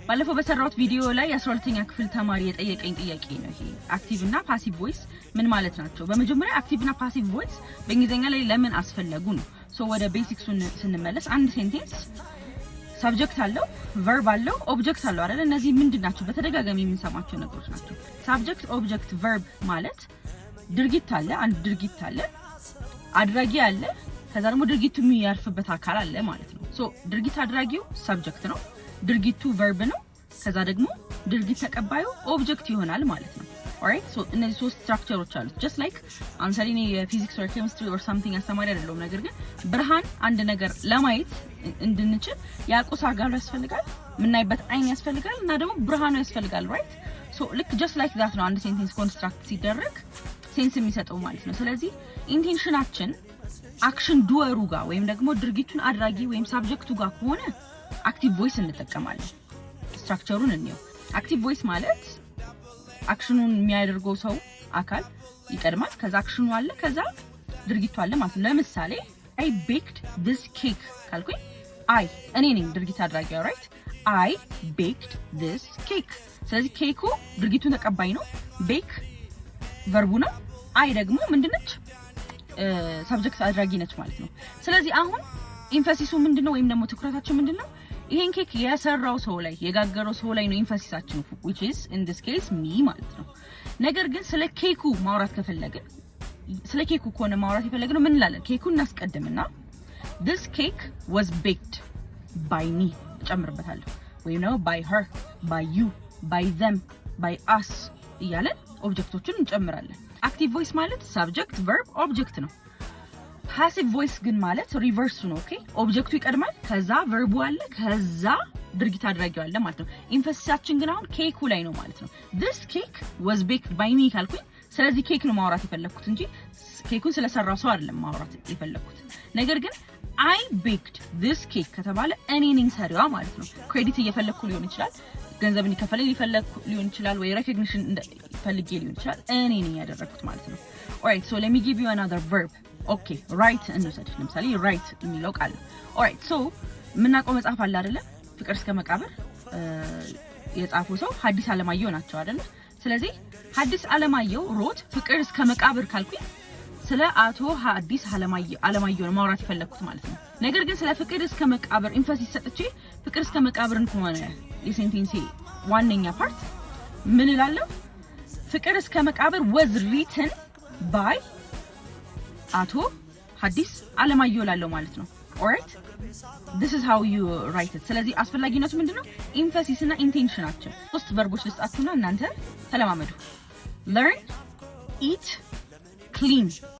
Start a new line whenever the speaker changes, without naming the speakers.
ባለፈው በሰራሁት ቪዲዮ ላይ 12ኛ ክፍል ተማሪ የጠየቀኝ ጥያቄ ነው ይሄ አክቲቭ እና ፓሲቭ ቮይስ ምን ማለት ናቸው? በመጀመሪያ አክቲቭ እና ፓሲቭ ቮይስ በእንግሊዘኛ ላይ ለምን አስፈለጉ ነው። ሶ ወደ ቤሲክሱን ስንመለስ አንድ ሴንቴንስ ሰብጀክት አለው፣ ቨርብ አለው፣ ኦብጀክት አለው አይደል? እነዚህ ምንድናቸው? በተደጋጋሚ የምንሰማቸው ነገሮች ናቸው። ሰብጀክት፣ ኦብጀክት፣ ቨርብ ማለት ድርጊት አለ፣ አንድ ድርጊት አለ፣ አድራጊ አለ፣ ከዛ ደግሞ ድርጊቱ የሚያርፍበት አካል አለ ማለት ነው። ሶ ድርጊት አድራጊው ሰብጀክት ነው፣ ድርጊቱ ቨርብ ነው፣ ከዛ ደግሞ ድርጊት ተቀባዩ ኦብጀክት ይሆናል ማለት ነው። ኦራይት ሶ እነዚህ ሶስት ስትራክቸሮች አሉት። ጀስት ላይክ አንሰሪ እኔ የፊዚክስ ኦር ኬሚስትሪ ኦር ሳምቲንግ አስተማሪ አይደለሁም፣ ነገር ግን ብርሃን አንድ ነገር ለማየት እንድንችል ያቁስ አጋር ያስፈልጋል፣ ምናይበት አይን ያስፈልጋል እና ደግሞ ብርሃኑ ያስፈልጋል። ራይት ሶ ልክ ጀስት ላይክ ዛት ነው አንድ ሴንቴንስ ኮንስትራክት ሲደረግ ሴንስ የሚሰጠው ማለት ነው። ስለዚህ ኢንቴንሽናችን አክሽን ዱወሩ ጋር ወይም ደግሞ ድርጊቱን አድራጊ ወይም ሳብጀክቱ ጋር ከሆነ አክቲቭ ቮይስ እንጠቀማለን። ስትራክቸሩን እንየው። አክቲቭ ቮይስ ማለት አክሽኑን የሚያደርገው ሰው አካል ይቀድማል፣ ከዛ አክሽኑ አለ፣ ከዛ ድርጊቱ አለ ማለት ነው። ለምሳሌ I baked this cake ካልኩኝ እኔ ነኝ ድርጊት አድራጊው። ራይት I baked this cake። ስለዚህ ኬኩ ድርጊቱን ተቀባይ ነው፣ ቤክ ቨርቡ ነው፣ ደግሞ ምንድነች ሰብጀክት አድራጊ ነች ማለት ነው። ስለዚህ አሁን ኢንፈሲሱ ምንድነው ወይም ደግሞ ትኩረታችን ምንድነው? ይሄን ኬክ የሰራው ሰው ላይ የጋገረው ሰው ላይ ነው ኢንፈሲሳችን which is in this case me ማለት ነው። ነገር ግን ስለ ኬኩ ማውራት ከፈለግን ስለ ኬኩ ከሆነ ማውራት የፈለግነው ምን እንላለን? ኬኩን እናስቀድምና this cake was baked by me ጨምርበታለሁ፣ ወይም ነው by her, by you, by them, by us እያለን ኦብጀክቶችን እንጨምራለን። አክቲቭ ቮይስ ማለት ሰብጀክት ቨርብ ኦብጀክት ነው። ፓሲቭ ቮይስ ግን ማለት ሪቨርሱ ነው። ኦኬ ኦብጀክቱ ይቀድማል፣ ከዛ ቨርቡ አለ፣ ከዛ ድርጊት አድራጊው አለ ማለት ነው። ኢንፈሲሳችን ግን አሁን ኬኩ ላይ ነው ማለት ነው። this cake was baked by me ካልኩኝ ስለዚህ ኬክ ነው ማውራት የፈለኩት እንጂ ኬኩን ስለሰራው ሰው አይደለም ማውራት የፈለኩት። ነገር ግን I baked this cake ከተባለ እኔ ነኝ ሰሪዋ ማለት ነው። ክሬዲት እየፈለኩ ሊሆን ይችላል፣ ገንዘብ እንዲከፈለኝ ሊሆን ይችላል፣ ወይ ሬኮግኒሽን ፈልጌ ሊሆን ይችላል። እኔ ነኝ ያደረኩት ማለት ነው። ኦራይት ሶ ሌት ሚ ጊቭ ዩ another verb። ኦኬ ራይት እንውሰድ። ለምሳሌ ራይት የሚለው ቃል ኦራይት ሶ የምናውቀው መጽሐፍ አለ አይደለ? ፍቅር እስከ መቃብር የጻፉ ሰው ሐዲስ ዓለማየሁ ናቸው አይደለ? ስለዚህ ሐዲስ ዓለማየሁ ሮት ፍቅር እስከ መቃብር ካልኩኝ ስለ አቶ ሐዲስ ዓለማየሁ ማውራት የፈለኩት ማለት ነው። ነገር ግን ስለ ፍቅር እስከ መቃብር ኢንፈሲስ ሰጥቼ ፍቅር እስከ መቃብርን ከሆነ የሴንቴንስ ዋነኛ ፓርት ምን እላለሁ? ፍቅር እስከ መቃብር was written by አቶ ሐዲስ ዓለማየሁ ላለው ማለት ነው። ኦራይት this is how you write it። ስለዚህ አስፈላጊነቱ ምንድነው? ኢንፈሲስ እና ኢንቴንሽናችን። ሶስት ቨርቦች ልስጣችሁና እናንተ ተለማመዱ። learn, eat, clean